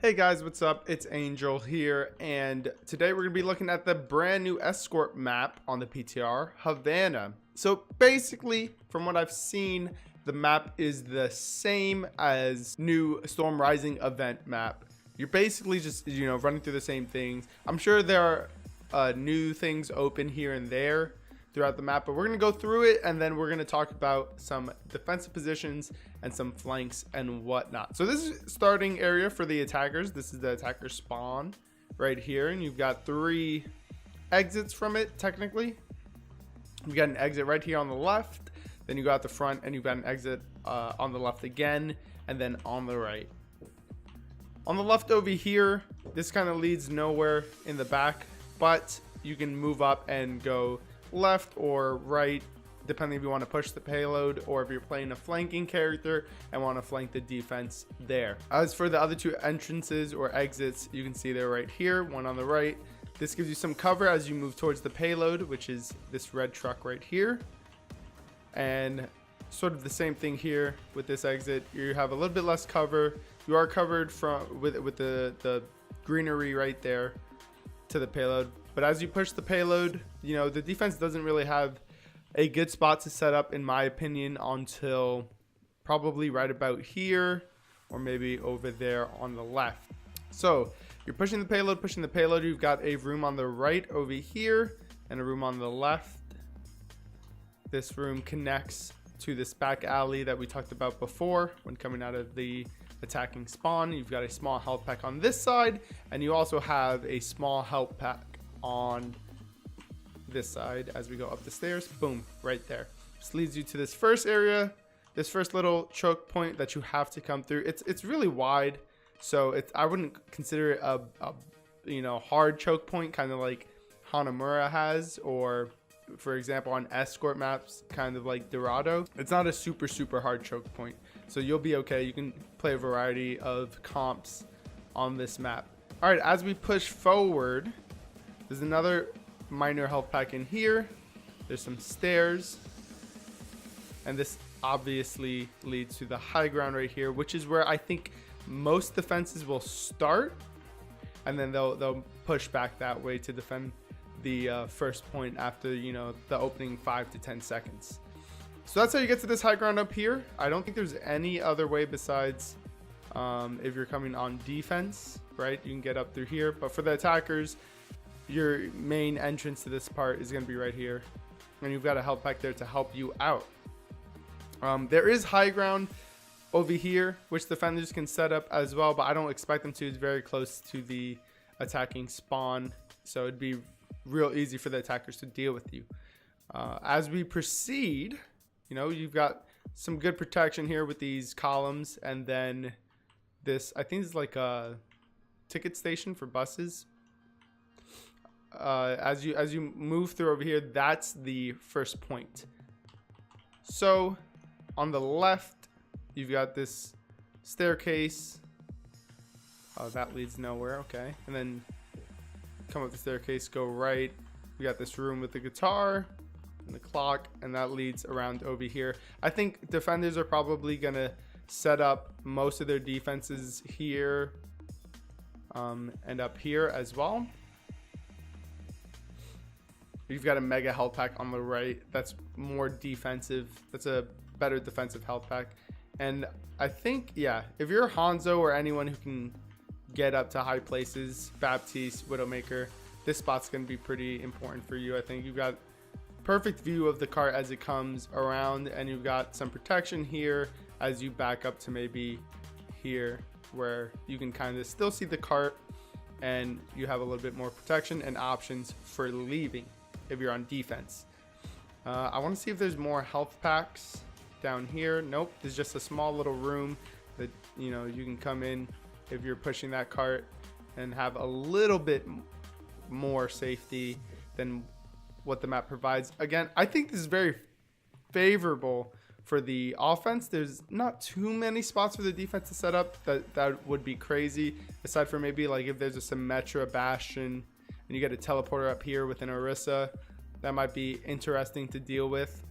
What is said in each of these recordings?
Hey guys, what's up? It's Angel here, and today we're going to be looking at the brand new escort map on the PTR, Havana. So basically, from what I've seen, the map is the same as new Storm Rising event map. You're basically just, running through the same things. I'm sure there are new things open here and there throughout the map, but we're going to go through it, and then we're going to talk about some defensive positions and some flanks and whatnot. So this is starting area for the attackers. This is the attacker spawn right here, and you've got 3 exits from it. Technically, you got an exit right here on the left, then you go out the front, and you've got an exit on the left again, and then on the right. On the left over here, this kind of leads nowhere in the back, but you can move up and go left or right, depending if you want to push the payload or if you're playing a flanking character and want to flank the defense there. As for the other 2 entrances or exits, you can see they're right here, one on the right. This gives you some cover as you move towards the payload, which is this red truck right here. And sort of the same thing here with this exit. You have a little bit less cover. You are covered with the greenery right there to the payload. But as you push the payload, the defense doesn't really have a good spot to set up, in my opinion, until probably right about here or maybe over there on the left. So you're pushing the payload. You've got a room on the right over here and a room on the left. This room connects to this back alley that we talked about before when coming out of the attacking spawn. You've got a small health pack on this side, and you also have a small health pack on this side as we go up the stairs. Boom, right there. This leads you to this first area, this first little choke point that you have to come through. It's really wide, so I wouldn't consider it a hard choke point, kind of like Hanamura has, or for example on escort maps, kind of like Dorado. It's not a super hard choke point, so you'll be okay. You can play a variety of comps on this map. All right, as we push forward, there's another minor health pack in here. There's some stairs, and this obviously leads to the high ground right here, which is where I think most defenses will start, and then they'll push back that way to defend the first point after the opening 5 to 10 seconds. So that's how you get to this high ground up here. I don't think there's any other way besides if you're coming on defense, right? You can get up through here, but for the attackers, your main entrance to this part is going to be right here, and you've got a health pack there to help you out. There is high ground over here which defenders can set up as well, but I don't expect them to. It's very close to the attacking spawn, so it'd be real easy for the attackers to deal with you. As we proceed, you've got some good protection here with these columns, and then this, I think, is like a ticket station for buses. As you move through over here, that's the first point. So on the left, you've got this staircase. Oh, that leads nowhere. Okay, and then come up the staircase, go right. We got this room with the guitar and the clock, and that leads around over here. I think defenders are probably gonna set up most of their defenses here and up here as well. You've got a mega health pack on the right. That's more defensive. That's a better defensive health pack. And I think, yeah, if you're Hanzo or anyone who can get up to high places, Baptiste, Widowmaker, this spot's going to be pretty important for you. I think you've got perfect view of the cart as it comes around, and you've got some protection here as you back up to maybe here, where you can kind of still see the cart, and you have a little bit more protection and options for leaving if you're on defense. I want to see if there's more health packs down here. Nope, there's just a small little room that you can come in if you're pushing that cart and have a little bit more safety than what the map provides. Again, I think this is very favorable for the offense. There's not too many spots for the defense to set up that would be crazy, aside from maybe like if there's a Symmetra Bastion and you get a teleporter up here with an Orisa. That might be interesting to deal with.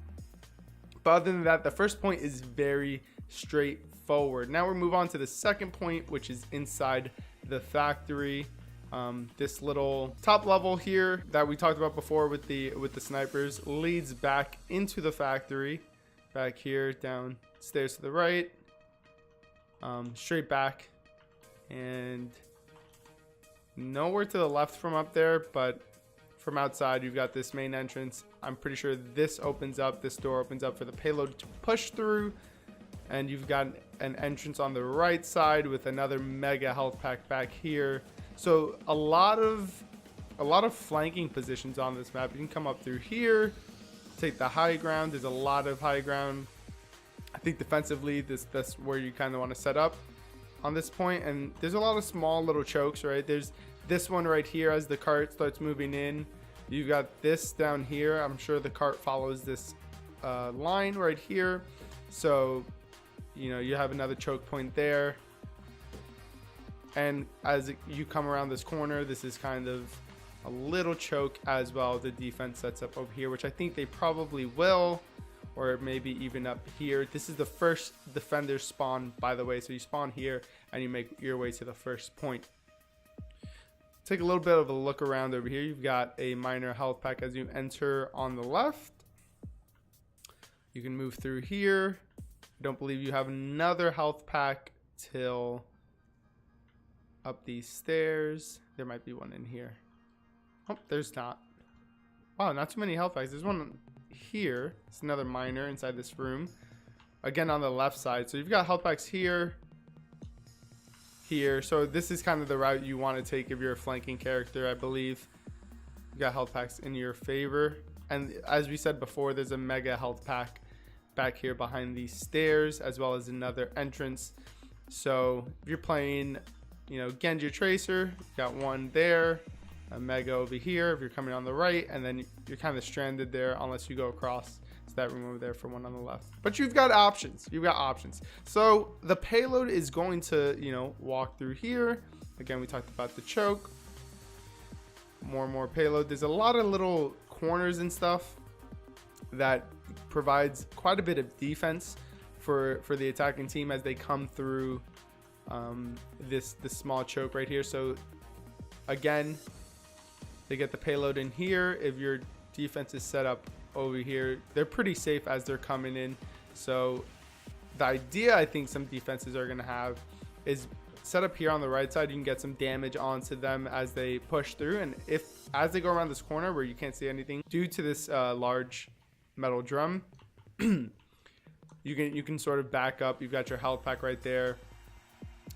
But other than that, the first point is very straightforward. Now we'll move on to the second point, which is inside the factory. This little top level here that we talked about before with the snipers leads back into the factory. Back here, downstairs to the right, straight back, and nowhere to the left from up there, but from outside you've got this main entrance. I'm pretty sure this opens up, this door opens up for the payload to push through, and you've got an entrance on the right side with another mega health pack back here. So a lot of flanking positions on this map. You can come up through here, take the high ground. There's a lot of high ground. I think defensively that's where you kind of want to set up on this point. And there's a lot of small little chokes, right? There's this one right here as the cart starts moving in. You've got this down here. I'm sure the cart follows this line right here, so you know you have another choke point there. And as you come around this corner, this is kind of a little choke as well. The defense sets up over here, which I think they probably will, or maybe even up here. This is the first defender spawn, by the way. So you spawn here and you make your way to the first point. Take a little bit of a look around over here. You've got a minor health pack as you enter on the left. You can move through here. I don't believe you have another health pack till up these stairs. There might be one in here. Oh, there's not. Wow, not too many health packs. There's one here. It's another minor inside this room. Again, on the left side. So you've got health packs here, here. So this is kind of the route you want to take if you're a flanking character, I believe. You've got health packs in your favor. And as we said before, there's a mega health pack back here behind these stairs, as well as another entrance. So if you're playing, you know, Genji Tracer, you've got one there, a mega over here if you're coming on the right, and then you're kind of stranded there unless you go across to that room over there for one on the left. But you've got options. You've got options. So the payload is going to, you know, walk through here. Again, we talked about the choke. More and more payload. There's a lot of little corners and stuff that provides quite a bit of defense for the attacking team as they come through this small choke right here. So again, they get the payload in here. If your defense is set up over here, they're pretty safe as they're coming in. So the idea I think some defenses are going to have is set up here on the right side. You can get some damage onto them as they push through, and as they go around this corner where you can't see anything due to this large metal drum, you can sort of back up. You've got your health pack right there,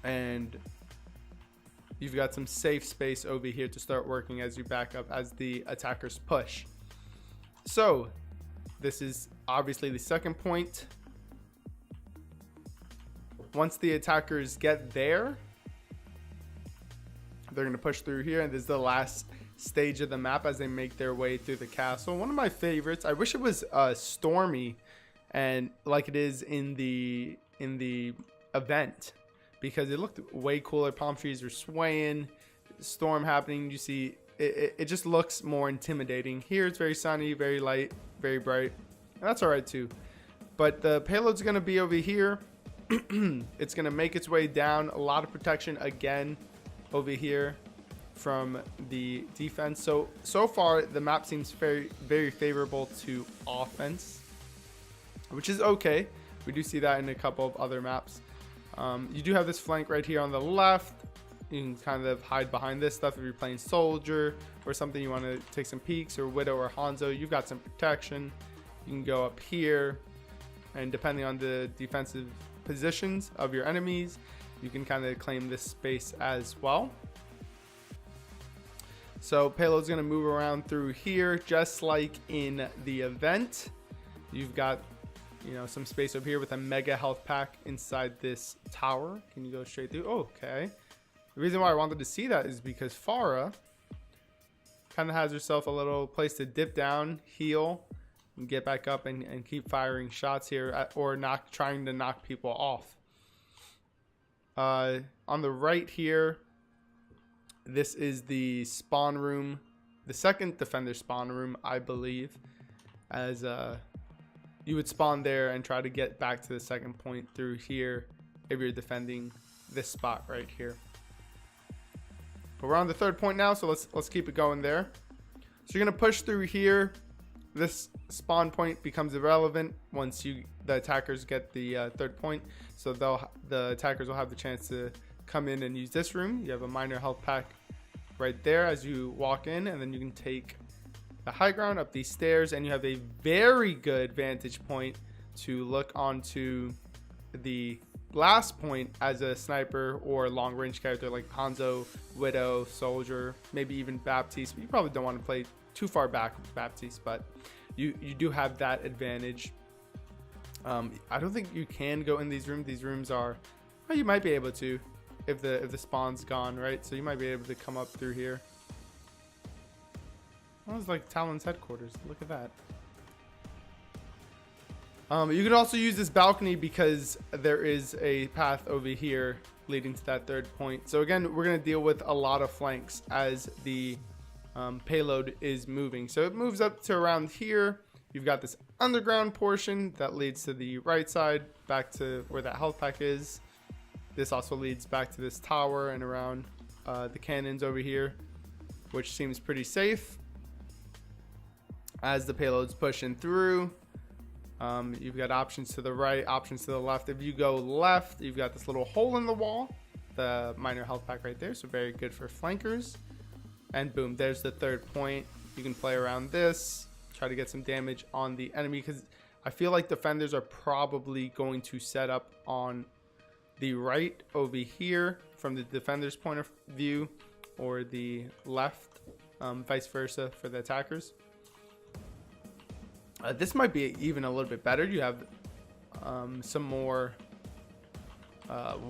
and you've got some safe space over here to start working as you back up as the attackers push. So this is obviously the second point. Once the attackers get there, they're going to push through here, and this is the last stage of the map as they make their way through the castle. One of my favorites. I wish it was stormy and like it is in the event, because it looked way cooler. Palm trees are swaying, storm happening. You see it just looks more intimidating. Here it's very sunny, very light, very bright, and that's all right too. But the payload's going to be over here. It's going to make its way down. A lot of protection again over here from the defense. So far the map seems very, very favorable to offense, which is okay. We do see that in a couple of other maps. You do have this flank right here on the left. You can kind of hide behind this stuff if you're playing soldier or something. You want to take some peeks, or Widow or Hanzo. You've got some protection. You can go up here, and depending on the defensive positions of your enemies, you can kind of claim this space as well. So payload's going to move around through here just like in the event. You've got, you know, some space over here with a mega health pack inside this tower. Can you go straight through? Oh, okay. The reason why I wanted to see that is because Farah kind of has herself a little place to dip down, heal, and get back up and keep firing shots here, or trying to knock people off. On the right here, this is the spawn room, the second defender spawn room, I believe, as you would spawn there and try to get back to the second point through here if you're defending this spot right here. But we're on the 3rd point now, so let's keep it going there. So you're gonna push through here. This spawn point becomes irrelevant once the attackers get the 3rd point. So the attackers will have the chance to come in and use this room. You have a minor health pack right there as you walk in, and then you can take the high ground up these stairs, and you have a very good vantage point to look onto the last point as a sniper or long range character like Hanzo, Widow, Soldier, maybe even Baptiste. But you probably don't want to play too far back with Baptiste, but you do have that advantage. I don't think you can go in these rooms. These rooms are, well, you might be able to if the spawn's gone, right? So you might be able to come up through here. That was like Talon's headquarters. Look at that. You can also use this balcony because there is a path over here leading to that 3rd point. So again, we're going to deal with a lot of flanks as the payload is moving. So it moves up to around here. You've got this underground portion that leads to the right side, back to where that health pack is. This also leads back to this tower and around the cannons over here, which seems pretty safe as the payload's pushing through. You've got options to the right, options to the left. If you go left, you've got this little hole in the wall, the minor health pack right there, so very good for flankers. And boom, there's the 3rd point. You can play around this, try to get some damage on the enemy, because I feel like defenders are probably going to set up on the right over here from the defender's point of view, or the left, vice versa for the attackers. This might be even a little bit better. You have some more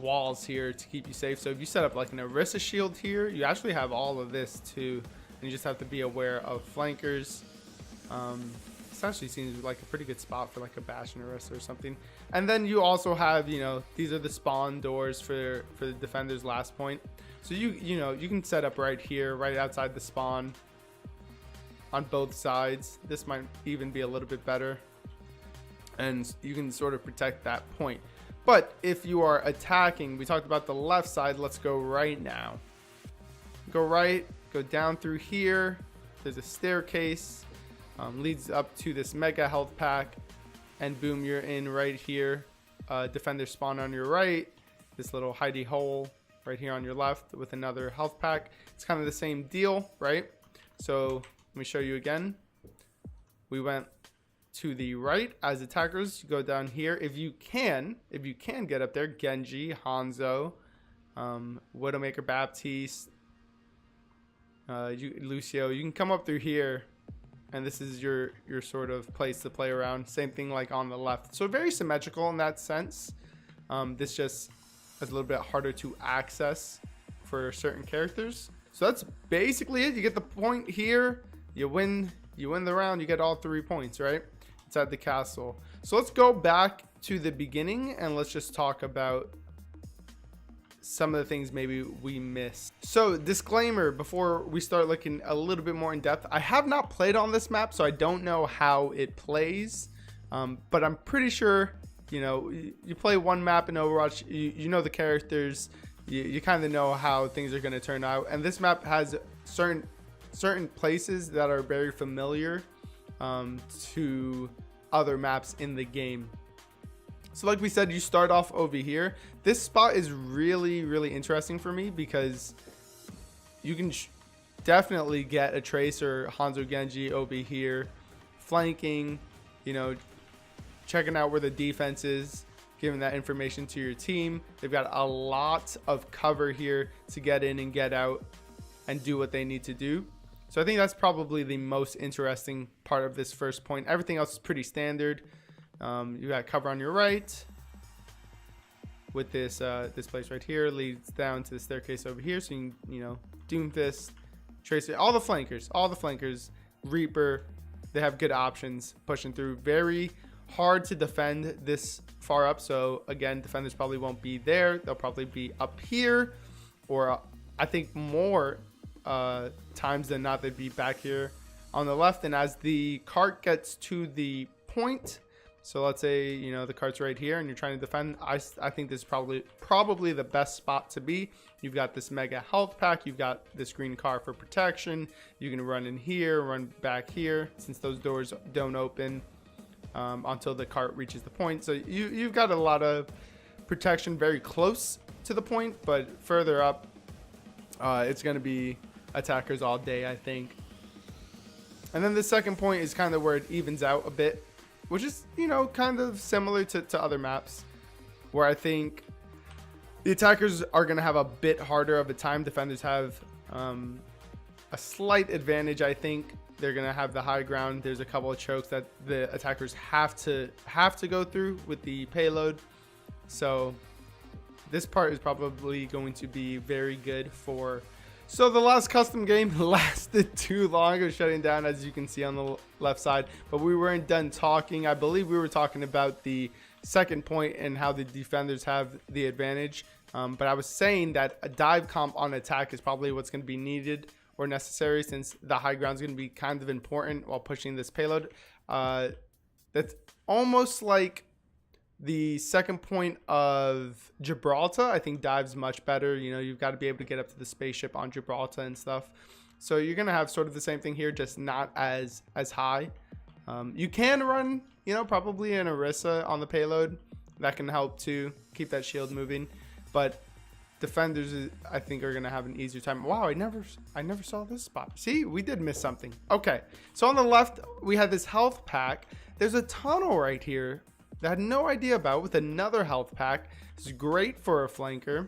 walls here to keep you safe. So if you set up like an Orisa shield here, you actually have all of this too, and you just have to be aware of flankers. This actually seems like a pretty good spot for like a Bastion Orisa or something. And then you also have, you know, these are the spawn doors for the defender's last point. So you know, you can set up right here, right outside the spawn on both sides. This might even be a little bit better, and you can sort of protect that point. But if you are attacking, we talked about the left side, let's go right now. Go right, go down through here. There's a staircase, leads up to this mega health pack, and boom, you're in right here. Defender spawn on your right, this little hidey hole right here on your left with another health pack. It's kind of the same deal, right? So let me show you again. We went to the right as attackers. You go down here if you can get up there. Genji, Hanzo, Widowmaker, Baptiste, Lucio. You can come up through here, and this is your sort of place to play around. Same thing like on the left. So very symmetrical in that sense. This just is a little bit harder to access for certain characters. So that's basically it. You get the point here. You win the round, you get all 3 points, right? Inside the castle. So let's go back to the beginning and let's just talk about some of the things maybe we missed. So disclaimer before we start looking a little bit more in depth, I have not played on this map, so I don't know how it plays, but I'm pretty sure, you know, you play one map in Overwatch, you know the characters, you kind of know how things are going to turn out, and this map has certain places that are very familiar to other maps in the game. So like we said, you start off over here. This spot is really interesting for me because you can definitely get a Tracer, Hanzo, Genji over here, flanking, you know, checking out where the defense is, giving that information to your team. They've got a lot of cover here to get in and get out and do what they need to do. So I think that's probably the most interesting part of this first point. Everything else is pretty standard. You got cover on your right with this this place right here, leads down to the staircase over here. So you can, you know, Doomfist, Tracer, all the flankers, Reaper, they have good options pushing through. Very hard to defend this far up. So again, defenders probably won't be there. They'll probably be up here, or I think more times than not, they'd be back here on the left. And as the cart gets to the point, So let's say, you know, the cart's right here and you're trying to defend. I think this is probably the best spot to be. You've got this mega health pack. You've got this green car for protection. You can run in here, run back here, since those doors don't open until the cart reaches the point. So you've got a lot of protection very close to the point, but further up, it's going to be attackers all day, I think. And then the second point is kind of where it evens out a bit, which is, you know, kind of similar to other maps, where I think the attackers are going to have a bit harder of a time. Defenders have a slight advantage, I think. They're going to have the high ground. There's a couple of chokes that the attackers have to go through with the payload. So this part is probably going to be very good for... So the last custom game lasted too long. It was shutting down, as you can see on the left side, but we weren't done talking. I believe we were talking about the second point and how the defenders have the advantage. But I was saying that a dive comp on attack is probably what's going to be needed or necessary, since the high ground is going to be kind of important while pushing this payload. That's almost like the second point of Gibraltar. I think dive's much better. You know, you've got to be able to get up to the spaceship on Gibraltar and stuff. So you're going to have sort of the same thing here, just not as high. You can run, you know, probably an Orisa on the payload. That can help to keep that shield moving. But defenders, I think, are going to have an easier time. Wow, I never saw this spot. See, we did miss something. Okay, so on the left, we had this health pack. There's a tunnel right here that I had no idea about, with another health pack. This is great for a flanker,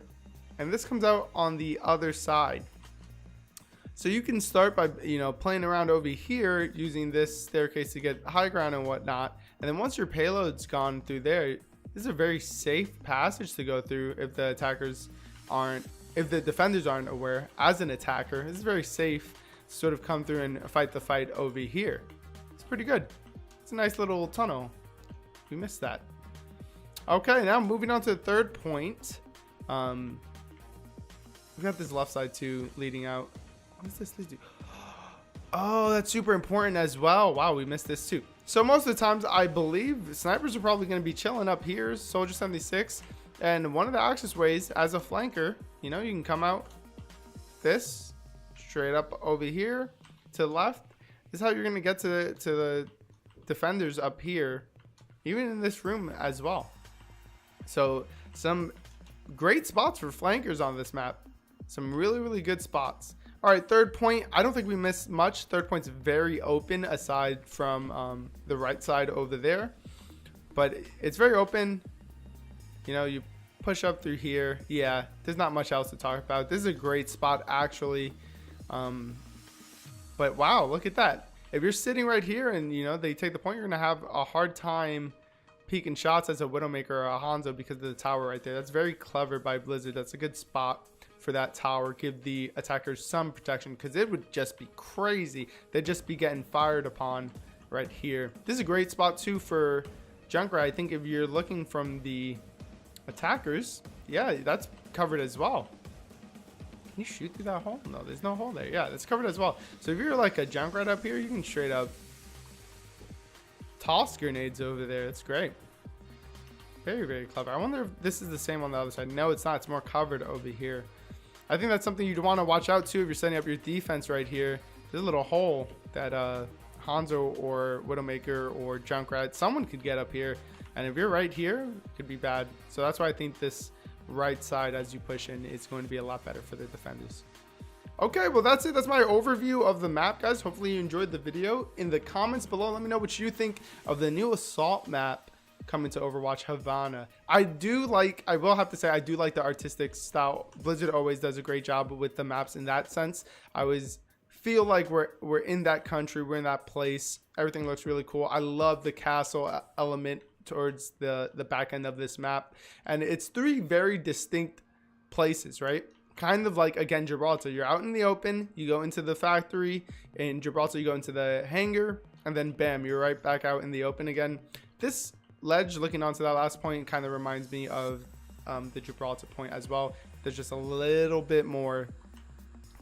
and this comes out on the other side. So you can start by, you know, playing around over here using this staircase to get high ground and whatnot, and then once your payload's gone through there, this is a very safe passage to go through if the defenders aren't aware. As an attacker, this is very safe to sort of come through and fight the fight over here. It's pretty good. It's a nice little tunnel. We missed that. Okay, now moving on to the third point. We've got this left side too leading out. What does this lead to? Oh, that's super important as well. Wow, we missed this too. So most of the times, I believe snipers are probably going to be chilling up here, Soldier 76. And one of the access ways as a flanker, you know, you can come out this straight up over here to the left. This is how you're going to get to the defenders up here, even in this room as well. So some great spots for flankers on this map. Some really good spots. All right, third point. I don't think we missed much. Third point's very open aside from the right side over there. But it's very open. You know, you push up through here. Yeah, there's not much else to talk about. This is a great spot, actually. But wow, look at that. If you're sitting right here and, you know, they take the point, you're going to have a hard time peeking shots as a Widowmaker or a Hanzo because of the tower right there. That's very clever by Blizzard. That's a good spot for that tower. Give the attackers some protection, because it would just be crazy. They'd just be getting fired upon right here. This is a great spot too for Junkrat. I think if you're looking from the attackers, yeah, that's covered as well. Can you shoot through that hole? No, there's no hole there. Yeah, that's covered as well. So if you're like a Junkrat up here, you can straight up toss grenades over there. That's great. Very clever. I wonder if this is the same on the other side. No, it's not. It's more covered over here. I think that's something you'd want to watch out too if you're setting up your defense right here. There's a little hole that Hanzo or Widowmaker or Junkrat, someone could get up here, and if you're right here, it could be bad. So that's why I think this right side as you push in is going to be a lot better for the defenders. Okay, well that's it. That's my overview of the map, guys. Hopefully you enjoyed the video. In the comments below, let me know what you think of the new assault map coming to Overwatch, Havana. I will have to say, I do like the artistic style. Blizzard always does a great job with the maps in that sense. I always feel like we're in that country, we're in that place. Everything looks really cool. I love the castle element towards the back end of this map, and it's three very distinct places, right? Kind of like, again, Gibraltar. You're out in the open, you go into the factory. In Gibraltar, you go into the hangar, and then bam, you're right back out in the open again. This ledge looking onto that last point kind of reminds me of the Gibraltar point as well. There's just a little bit more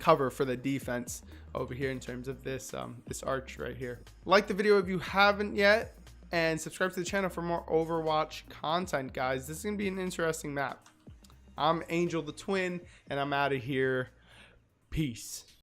cover for the defense over here in terms of this this arch right here. Like the video if you haven't yet. and subscribe to the channel for more Overwatch content, guys. This is going to be an interesting map. I'm Angel the Twin, and I'm out of here. Peace.